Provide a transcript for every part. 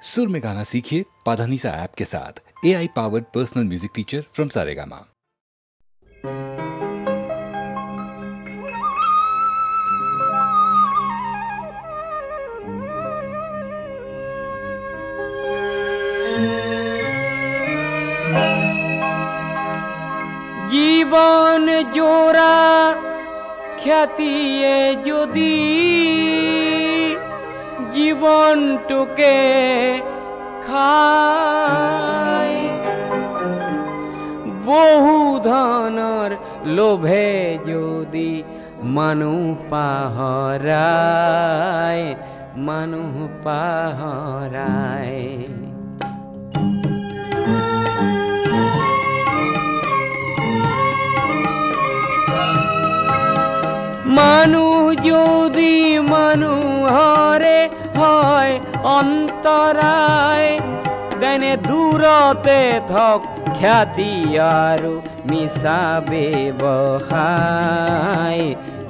सुर में गाना सीखिए पाधानीसा ऐप के साथ। AI powered personal music teacher from Saregama. জীবন জোড়া খ্যাতিয়ে যদি জীবনটুকে খায়, বহু ধনৰ লোভে যদি মানুহ পাহৰায়, মানুহ পাহৰায়। মানুহ যদি মানুহৰে হয় অন্তৰায়, তেনে দূৰতে থক খ্যাতি আৰু মিছা ব্যৱসায়,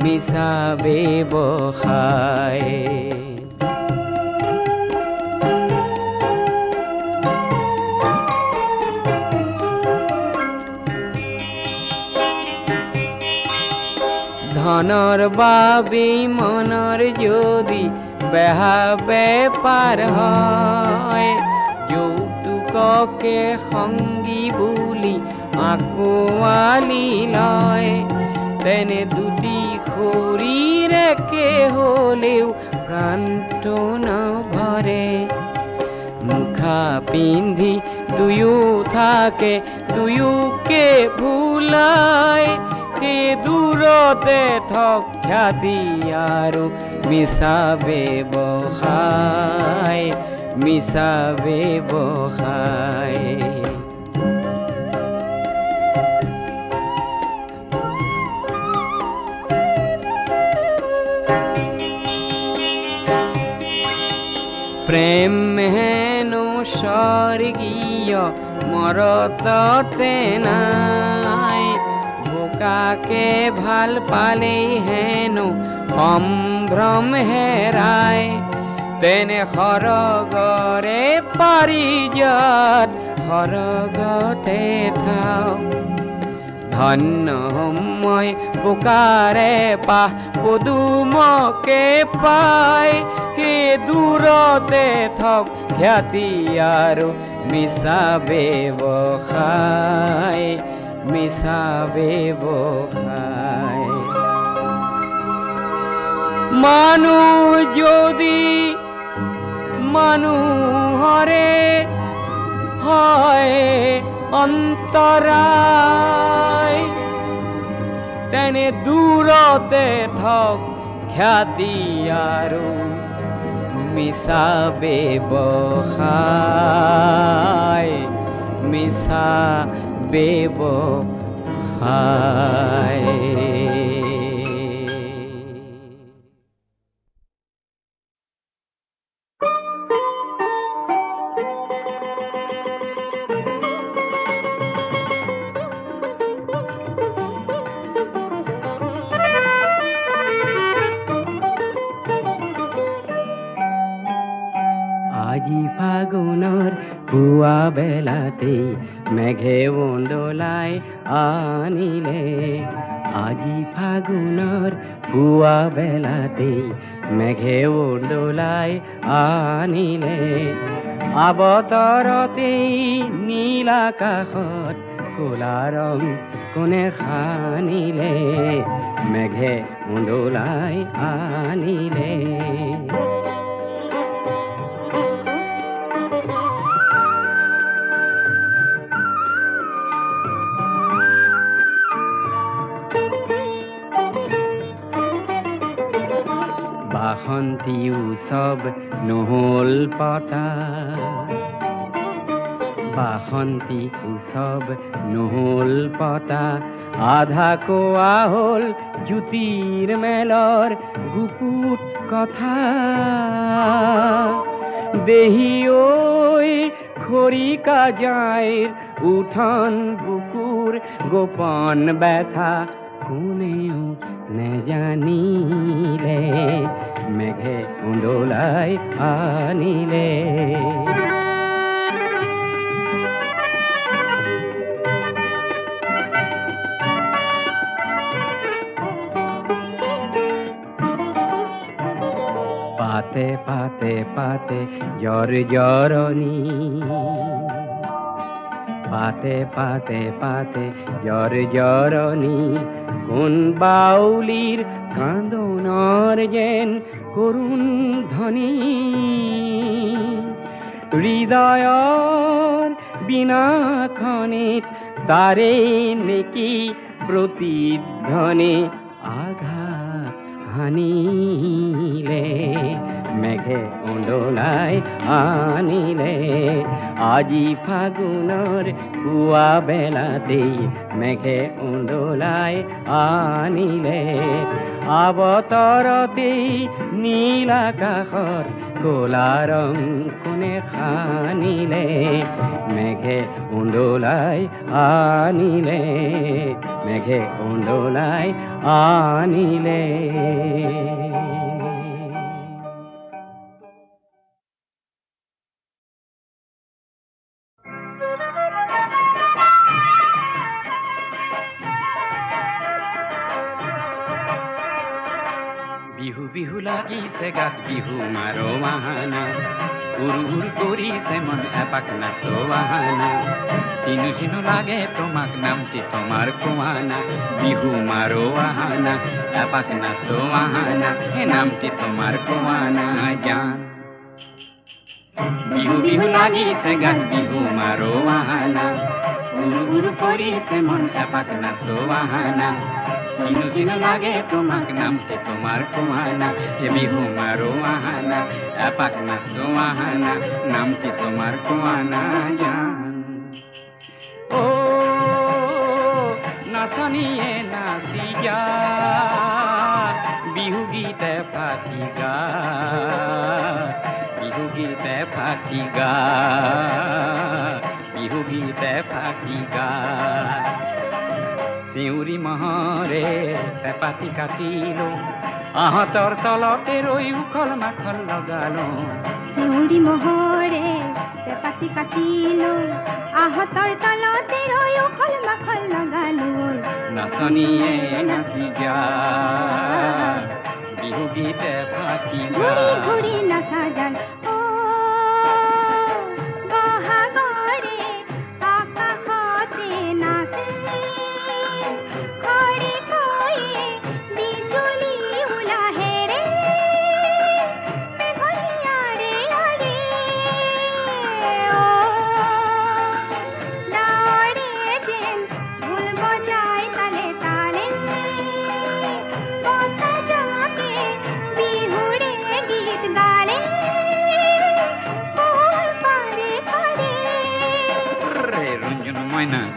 মিছা ব্যৱসায়। ধনৰ বাবে মনৰ যদি বেহা বেপাৰ হয়, যৌতুককে সংগী বুলি আঁকোৱালি লয়, তেনে দুটি শৰীৰ একে হ'লেও প্ৰাণটো নভৰে। মুখা পিন্ধি দুয়ো থাকে, দুয়োকে ভুলায়, সেই দূৰতে থক খ্যাতি আৰু মিছা ব্যৱসায়, মিছা ব্যৱসায়। প্ৰেম হেনো স্বৰ্গীয় মৰততে নাই, বোকাকে ভাল পালেই হেনো সম্ভ্ৰম হেৰাই, তেনে সৰগৰে পাৰিজাত সৰগতে থাও। ধন্য মই বোকাৰে পাহ পদুমকে পাই, সেই দূৰতে থক খ্যাতি আৰু মিছা ব্যৱসায়, মিছা ব্যৱসায়। মানুহ যদি মানুহৰে হয় অন্তৰায়, তেনে দূৰতে থক খ্যাতি আৰু মিছা ব্যৱসায়, মিছা ব্যৱসায়। আজি ফাগুনৰ পুৱা বেলাতেই মেঘে উন্দোলাই আনিলে, আজি ফাগুনৰ পুৱা বেলাতেই মেঘে উন্দোলাই আনিলে, আবতৰতেই নীল আকাশত ক'লা ৰং কোনে সানিলে, মেঘে উন্দোলাই আনিলে। বাসন্তী উৎসৱ নহ'ল পতা, বাসন্তী উৎসৱ নহ'ল পতা, আধা কোৱা হ'ল জ্যোতিৰ মেলৰ গুপুত কথা। দেহি ঐ খৰিকা যাইৰ উঠন বুকুৰ গোপন ব্যথা, কোনেও নেজানিলে, মেঘে উন্দোলাই আনিলে। পাতে পাতে জ্বর জরনি পাতে পাতে পাতে জ্বর জরনি কোন বাউলির কান্দনর যেন করুণ ধ্বনি হৃদয়র বিনা খনিত তারে নেকি প্রতিধ্বনি আঘাত হানিলে মেঘে ওন্দোলাই আনিলে আজি ফাগুনৰ পুৱা বেলাতেই মেঘে ওন্দোলাই আনিলে আবতৰতেই নীল আকাশৰ ক'লা ৰং কোনে সানিলে মেঘে ওন্দোলাই আনিলে মেঘে ওন্দোলাই আনিলে বিহু বিহু লাগিছে গাত বিহু মাৰো বাহানা উৰু উৰু কৰিছে মন এপাক নাচো বাহানা চিনু চিনু লাগে তোমাক নামটি তোমাৰ কোৱানা বিহু মাৰো বাহানা এপাক নাচো বাহানা হে নামটি তোমাৰ কোৱানা জান বিহু বিহু লাগিছে গাত বিহু মাৰো বাহানা উৰু উৰু কৰিছে মন এপাক নাচো বাহানা চিনু চিনু লাগে তোমাক নামটি তোমাৰ কোৱানা হে বিহু মাৰো বাহানা এপাক নাচো বাহানা নামটি তোমাৰ কোৱানা জান ও নাচনিয়ে নাচি যা বিহু গীতে ফাঁকি গা বিহু গীতে ফাঁকি গা বিহু গীতে ফাঁকি গা চিউৰি মহৰে পেপাতি কাটিলো আহঁতৰ তলতে ৰৈ উখল মাখল লগালো চিউৰি মহৰে পেপাতি কাটিলো আহঁতৰ তলতে ৰৈ উখল মাখল লগালো নাচনিয়ে নাচি যা বিহু গীতে ফাঁকি গা ঘূৰি ঘূৰি নাচা জান বহাগৰে আকাশতে নাচে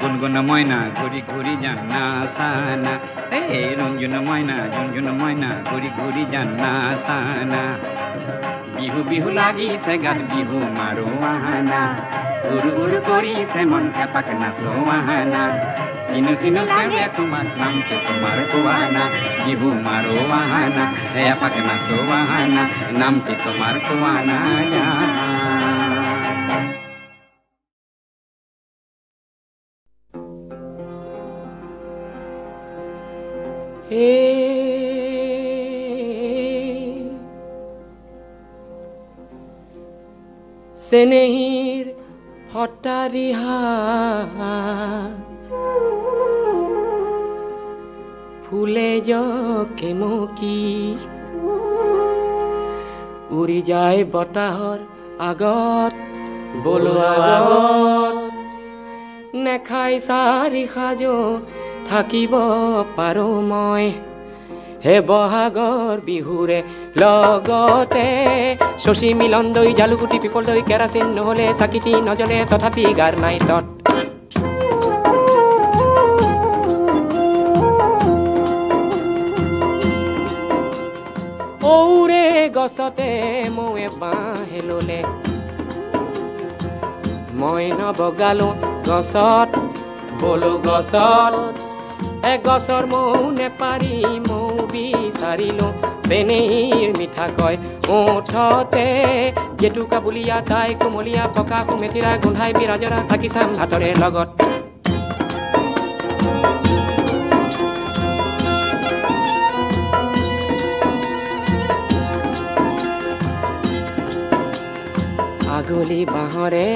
গুনগুন ময়না ঘুরি ঘুরি যান না সানা হে রঞ্জন ময়না ঝুনঝুন ময়না ঘুরি ঘুরি যান না সানা বিহু বিহু লাগিছে গাত বিহু মাৰো বাহানা উৰু উৰু কৰিছে মন এপাক নাচো বাহানা চিনু চিনু লাগে তোমাক নামটো তোমাৰ কোৱানা বিহু মাৰো বাহানা এপাক নাচো বাহানা নামটো তোমাৰ কোৱানা চেনেহীৰ হতাৰিহা ফুলে জকে মকি উৰি যায় বতাহৰ আগত বলোৱা আগত নেখাই চাৰি সাজো থাকিব পাৰো মই হে বহাগৰ বিহুৰে লগতে শশী মিলন দৈ জালুকুটি পিপল দৈ কেৰাচিন নহলে চাকিটি নজলে তথাপি গাৰ নাই তত ঔৰে গছতে মৌৱে বাঁহে ললে মই নবগালো গছত বলো গছত গছৰ মৌ নেপাৰি মৌ বিচাৰিলো চেনেহীৰ মিঠা কয় ওঠতে জেতুকা বুলিয়া তাই কোমলীয়া পকা কুমেথিৰা গোন্ধাই বিৰাজৰা চাকি চাম হাতৰে লগত আগলি বাঁহৰে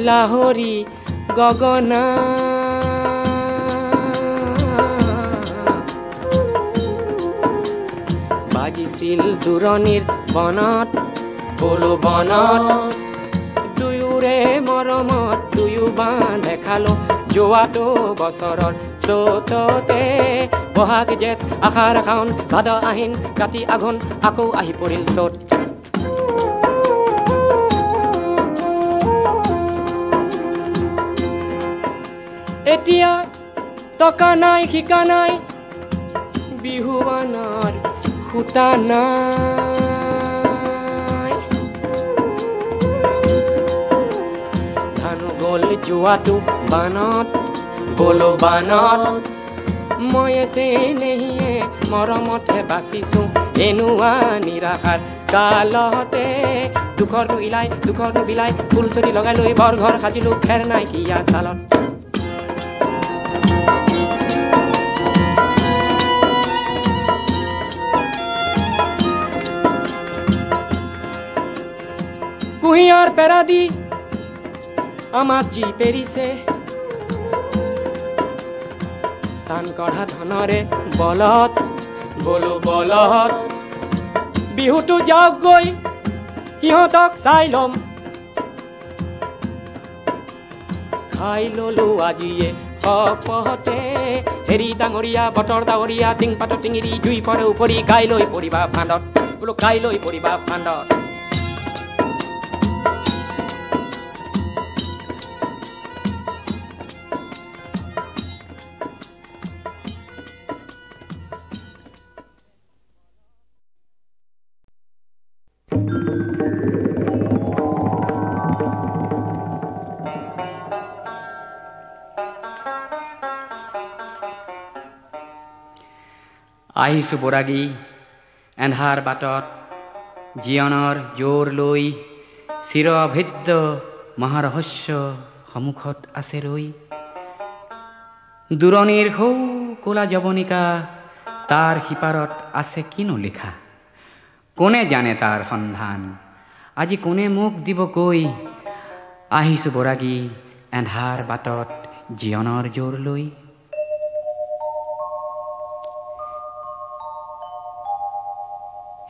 লাহৰি গগনা বাজিছিল দূৰণিৰ বনত বোলো বনত দুয়োৰে মৰমত দুয়ো বাঁহ দেখালো যোৱাটো বছৰৰ চ'ততে বহাগ জেঠ আহাৰ শাওণ ভাদ আহিন কাতি আঘোণ আকৌ আহি পৰিল চ'ত এতিয়া টকা নাই শিকা নাই বিহুৱানৰ সূতা নাই ধানো গ'ল যোৱাটো বানত বোলো বানত মই চেনেহিয়ে মৰমতহে বাচিছো এনেকুৱা নিৰাশাৰ কালতে দুখৰনো ইলাই দুখৰনো বিলাই ফুলচুৰি লগাই লৈ বৰ ঘৰ সাজিলো খেৰ নাই কিয়া চালত কুঁহিয়াৰ পেৰা দি আমাক যি পেৰিছে চান কঢ়া ধনৰে বলত বোলো বলত বিহুটো যাওক গৈ সিহঁতক চাই ল'ম খাই ললো আজিয়ে সপহতে হেৰি ডাঙৰীয়া বতৰ ডাৱৰীয়া টিং পাত টিঙিৰি জুই পৰে উপৰি কাইলৈ পৰিবা ফান্দত বোলো কাইলৈ পৰিবা ফান্দত আহিছো বৰাগী এন্ধাৰ বাটত জীৱনৰ জোৰ লৈ চিৰ অভেদ্য মহাৰহস্য সন্মুখত আছে ৰৈ দূৰণিৰ সৌ ক'লা যৱনিকা তাৰ সিপাৰত আছে কিনো লিখা কোনে জানে তাৰ সন্ধান আজি কোনে মোক দিব কৈ আহিছো বৰাগী এন্ধাৰ বাটত জীৱনৰ জোৰ লৈ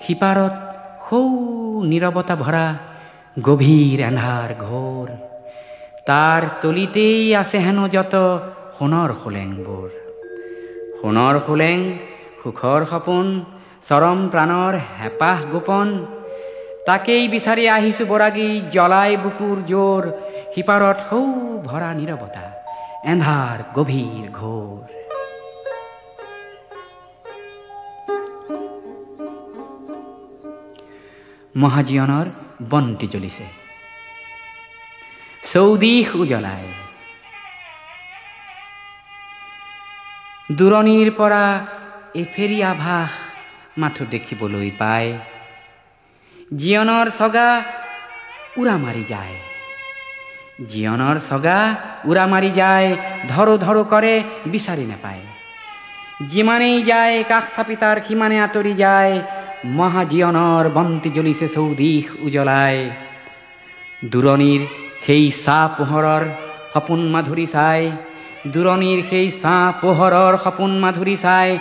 সিপাৰত সৌ নীৰৱতা ভৰা গভীৰ এন্ধাৰ ঘোৰ তাৰ তলিতেই আছে হেনো যত সোণৰ খোলেংবোৰ সোণৰ খোলেং সুখৰ সপোন চৰম প্ৰাণৰ হেঁপাহ গোপন তাকেই বিচাৰি আহিছো বৰাগী জ্বলাই বুকুৰ জোৰ সিপাৰত সৌ ভৰা নীৰৱতা এন্ধাৰ গভীৰ ঘোৰ মহাজীয়নৰ বন্তি জ্বলিছে চৌদিশ উজ্বলাই দূৰণিৰ পৰা এফেৰি আভাস মাথো দেখিবলৈ পায় জীৱনৰ চগা উৰা মাৰি যায় জীৱনৰ চগা উৰা মাৰি যায় ধৰো ধৰো কৰে বিচাৰি নাপায় যিমানেই যায় কাষ চাপি তাৰ সিমানে আঁতৰি যায় মহাজীয়নৰ বন্তি জ্বলিছে চৌদিশ উজ্বলাই দূৰণিৰ সেই চাহ পোহৰৰ সপোন মাধুৰী চাই দূৰণিৰ সেই চাহ পোহৰৰ সপোন মাধুৰী চাই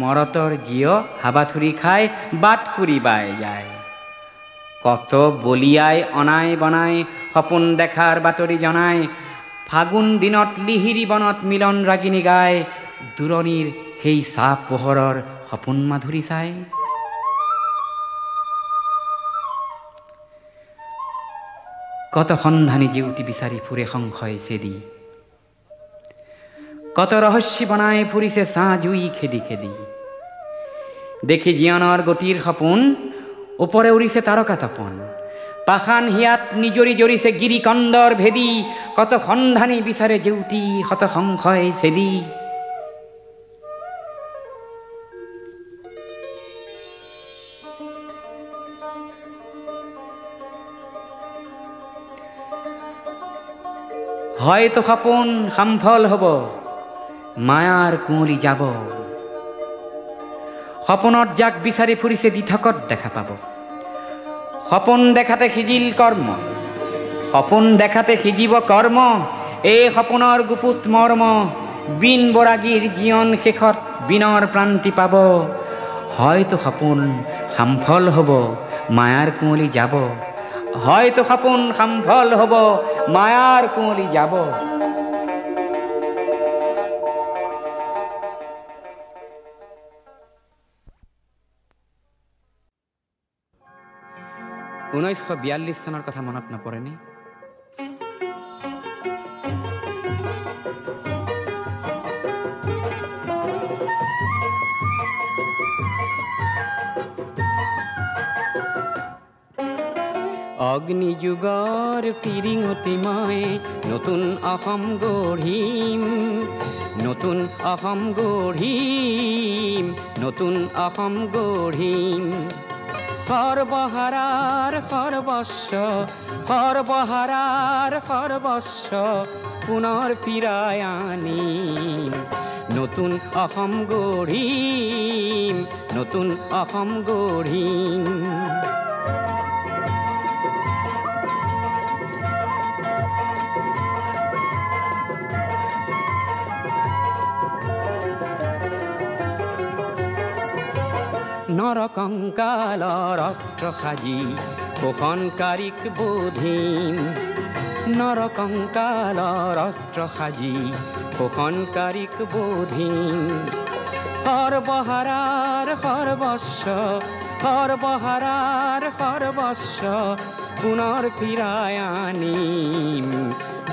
মৰতৰ জীয় হাবাথুৰি খাই বাট কুৰি বাই যায় কত বলিয়াই অনাই বনাই সপোন দেখাৰ বাতৰি জনাই ফাগুন দিনত লিহিৰি বনত মিলন ৰাগিনী গায় দূৰণিৰ সেই চাহ পোহৰৰ সপোন মাধুৰী চাই কত সন্ধানী জিউতি বিচাৰি ফুৰে সংশয় চেদি কত ৰহস্যী বনাই ফুৰিছে ছাঁ জুই খেদি খেদি দেখি জীৱনৰ গতিৰ সপোন ওপৰে উৰিছে তাৰকা তপন পাখান হিয়াত নিজৰি জৰিছে গিৰিকন্দৰ ভেদি কত সন্ধানী বিচাৰে জেউতি শত সংশয় চেদি হয়তো সপোন সফল হব মায়াৰ কুঁৱলী যাব সপোনত যাক বিচাৰি ফুৰিছে দিঠকত দেখা পাব। সপোন দেখাতে সিজিল কৰ্ম, সপোন দেখাতে সিজিব কৰ্ম, এই সপোনৰ গুপুত মৰ্ম, বিন বৰাগীৰ জীৱন শেষত বিনৰ প্ৰান্তি পাব। হয়তো সপোন সামফল হ'ব, মায়াৰ কুঁৱলী যাব, হয়তো সপোন সামফল হ'ব, মায়াৰ কুঁৱলী যাব। 1942 চনৰ কথা মনত নপৰেনে? অগ্নিযুগৰ পিৰিঙতি মই নতুন অসম গঢ়িম, নতুন অসম গঢ়িম, নতুন অসম গঢ়িম। সৰ্বহাৰাৰ সৰ্বস্ব, সৰ্বহাৰাৰ সৰ্বস্ব পুনৰ ফিৰাই আনিম, নতুন অসম গঢ়িম, নতুন অসম গঢ়িম। নৰকংকালৰ অস্ত্ৰ সাজি শোষণকাৰীক বোধিম, নৰকংকালৰ অস্ত্ৰ সাজি শোষণকাৰীক বোধিম। সৰ্বহাৰাৰ সৰ্বস্ব, সৰ্বহাৰাৰ সৰ্বস্ব পুনৰ ফিৰাই আনিম,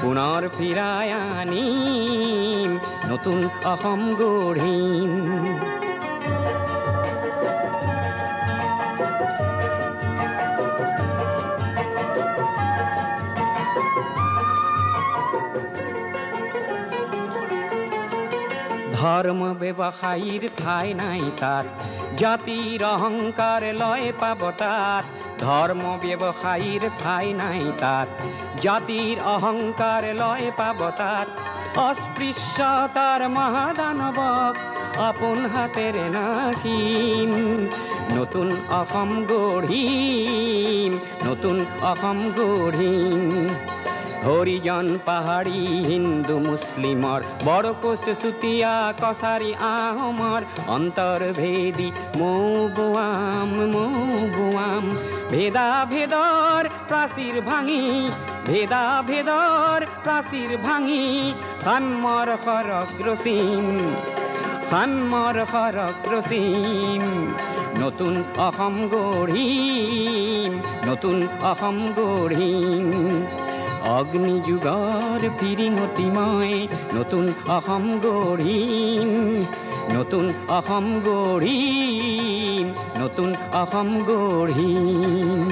পুনৰ ফিৰাই আনিম, নতুন অসম গঢ়িম। ধৰ্ম ব্যৱসায়ীৰ ঠাই নাই তাত, জাতিৰ অহংকাৰ লয় পাব তাত। ধৰ্ম ব্যৱসায়ীৰ ঠাই নাই তাত, জাতিৰ অহংকাৰ লয় পাব তাত। অস্পৃশ্যতাৰ মহাদানৱক আপোন হাতেৰে নাশিম, নতুন অসম গঢ়িম, নতুন অসম গঢ়িম। হৰিজন পাহাৰী হিন্দু মুছলিমৰ, বৰকোচ চুতীয়া কছাৰী আহোমৰ, অন্তৰ্ভেদী মৌ বোৱাম, মৌ বোৱাম। ভেদা ভেদৰ প্ৰাচীৰ ভাঙি, ভেদা ভেদৰ প্ৰাচীৰ ভাঙি, সান্মৰ সৰগ ৰচিম, সান্মৰ সৰগ ৰচিম, নতুন অসম গঢ়িম, নতুন অসম গঢ়িম। অগ্নিযুগৰ ফিৰিঙতি মই নতুন অসম গঢ়িম, নতুন অসম গঢ়িম, নতুন অসম গঢ়িম।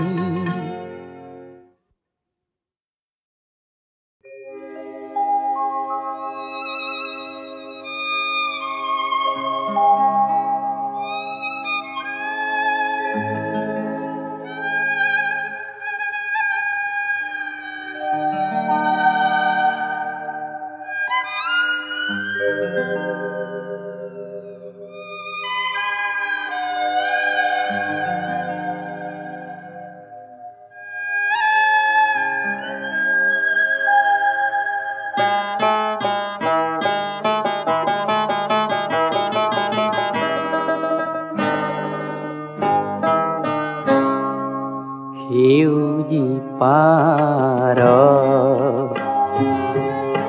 সেউজী পাৰ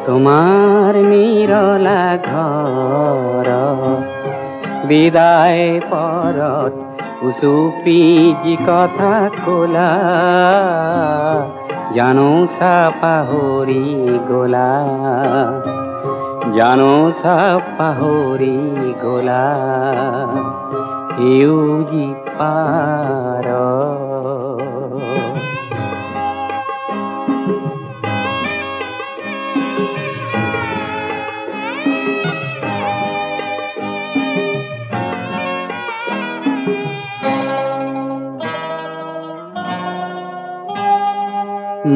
তোমাৰ নিৰলা ঘৰ, বিদায় পৰত উচুপি যি কথা কলা, জানো চা পাহৰি গলা, জানো চা পাহৰি গলা। সেউজী পাৰ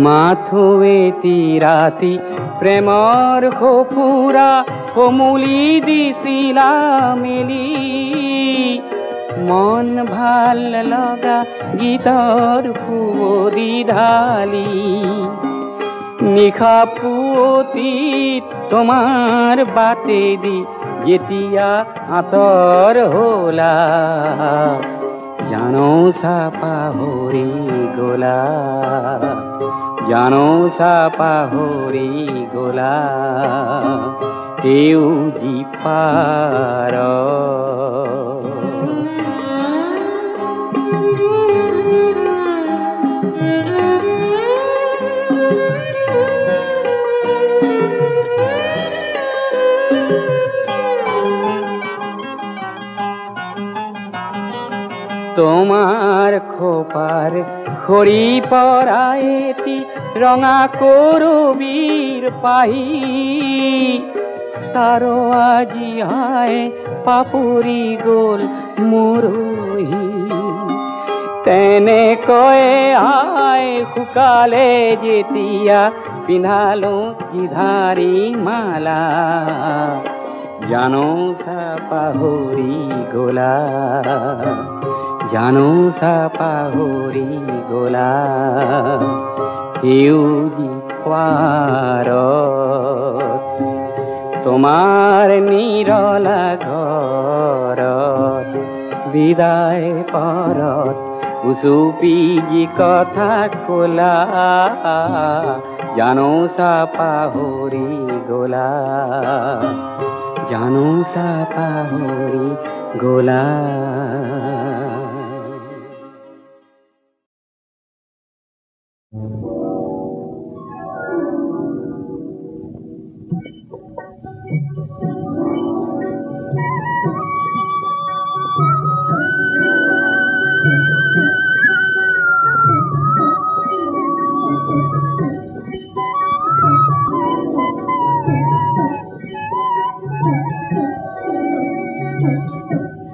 মাথোৱেতি ৰাতি প্ৰেমৰ সফুৰা কমুলি দিছিলা মেলি, মন ভাল লগা গীতৰ সুৱদি ঢালি নিশা পুৱতিত তোমাৰ বাটেদি যেতিয়া আঁতৰ হ'লা জানো চা পাহৰি গ'লা জানো চা পাহৰি গ'লা সেউজী পাৰ তোমাৰ খোপাৰ খৰি পৰা এটি ৰঙা কৰবীৰ পাহি তাৰো আজি হায় পাপৰি গ'ল মৰহি তেনেকৈয়ে হায় শুকালে যেতিয়া পিন্ধালো জিধাৰী মালা জানো চা পাহৰি গ'লা জানো চা পাহৰি গ'লা সেউজী পাৰত তোমাৰ নিৰলা ঘৰত বিদায় পৰত উচুপি যি কথা ক'লা জানো চা পাহৰি গ'লা জানো চা পাহৰি গ'লা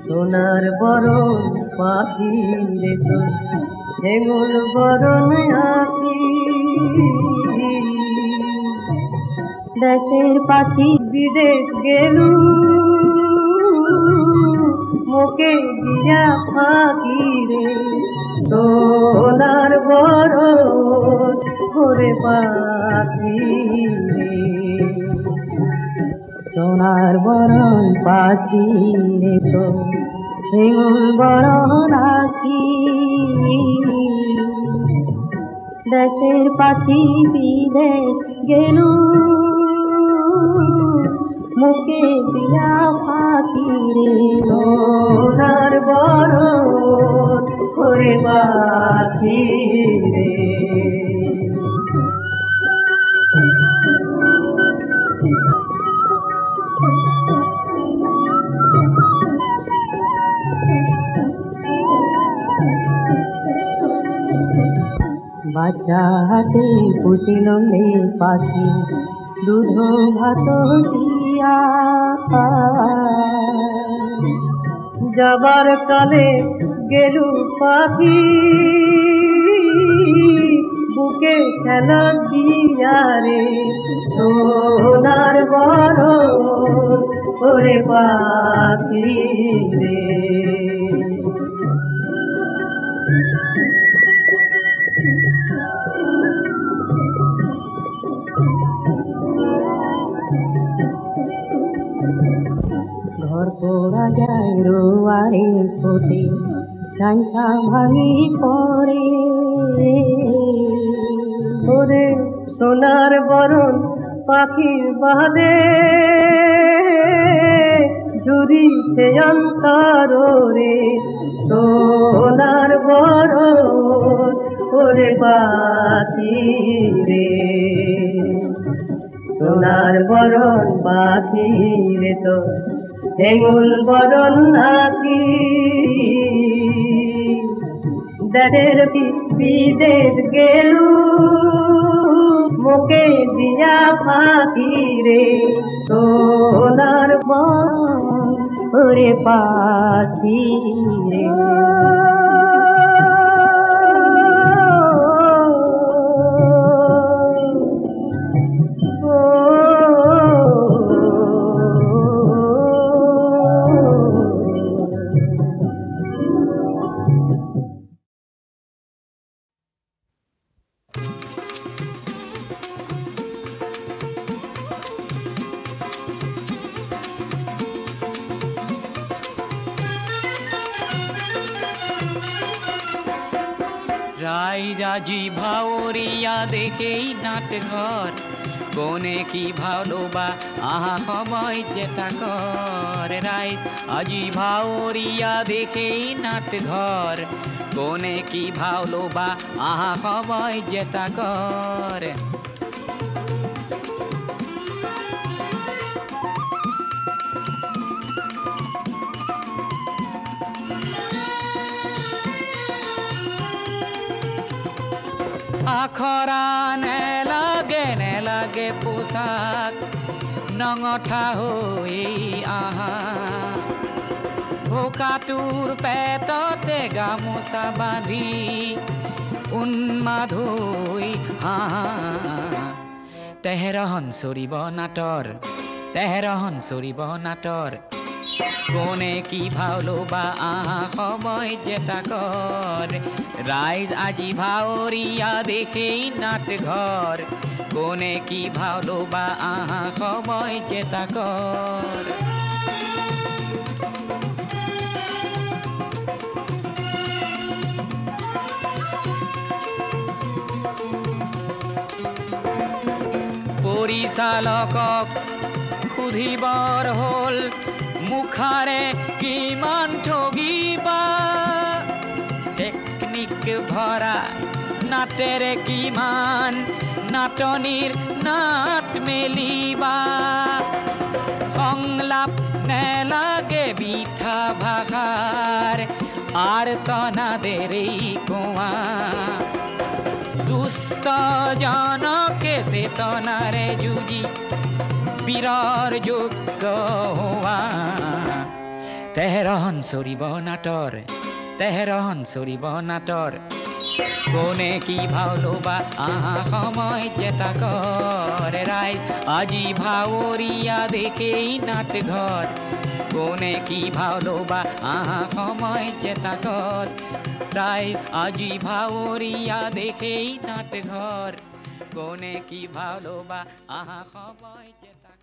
সোনার বরণ পাখি রে তো হেঙুল বরণ আঁকি দেশের পাখি বিদেশ গেলু মোকে দিয়া ফাঁকি রে সোনার বরণ করে পাখি রে সোনার বরণ পাখি রে তো হেঙুল বরণ আঁকি দেশের পাখি বিদেশ গেলু মুখে দিয়া ফাঁকি রে সোনার বরণ করে পাখি রে বাচ্চা হাতে পুষিল রে পাখি দুধ ভাত দিয়া যাবার কালে গেলু পাখি বুকে সেলা দিয়া রে সোনার বরণ করে পাখি রে ঘর পোড়া যায় রোয়ারে ফোটে কাঞ্চা ভাঙি পড়ে ওরে সোনার বরণ পাখির বাদে ঝুরিছে অন্তর রে সোনার বরণ ওরে পাখি রে সোনার বরণ পাখি রে তো হেঙুল বরণ আঁকি দেশের বিদেশ গেলু মোকে দিয়া ফাঁকি রে সোনার বরণ ওরে পাখি রে রাইজ আজি ভাৱৰীয়া দেখেই নাটঘৰ কোনে কি ভাওলোবা আহা সময় চেতা কৰ ৰাইজ আজি ভাৱৰীয়া দেখেই নাটঘৰ কোনে কি ভাওলোবা আহা সময় চেতা কৰ আখৰা নেলাগে পোশাক নঙঠা হৈ আহা ভোকাটোৰ পেটতে গামোচা বান্ধি উন্মাদ হৈ হাঁহা তেহেৰহন চৰিব নাটৰ কোনে কি ভাওলোবা আহা সময় চেতা কৰ ৰাইজ আজি ভাৱৰীয়া দেখেই নাটঘৰ কোনে কি ভাওলোবা আহা সময় চেতা কৰ পৰিচালকক সুধিবৰ হ'ল মুখাৰে কিমান ঠগিবা টেকনিক ভৰা নাটেৰে কিমান নাটনিৰ নাট মেলিবা সংলাপ নেলাগে বিঠা ভাষাৰ আৰ্তনাদেৰেই কোৱা দুষ্ট জনকে চেতনাৰে যুঁজি বীৰৰ যোগ্য হোৱা তেহেৰহন চৰিব নাটৰ কোনে কি ভাওলোবা আহা সময় চেতা কৰ ৰাইজ আজি ভাৱৰীয়া দেখেই নাটঘৰ কোনে কি ভাওলোবা আহা সময় চেতা কৰ ৰাইজ আজি ভাৱৰীয়া দেখেই নাটঘৰ কোনে কি ভাওলোবা আহা সময় চেতা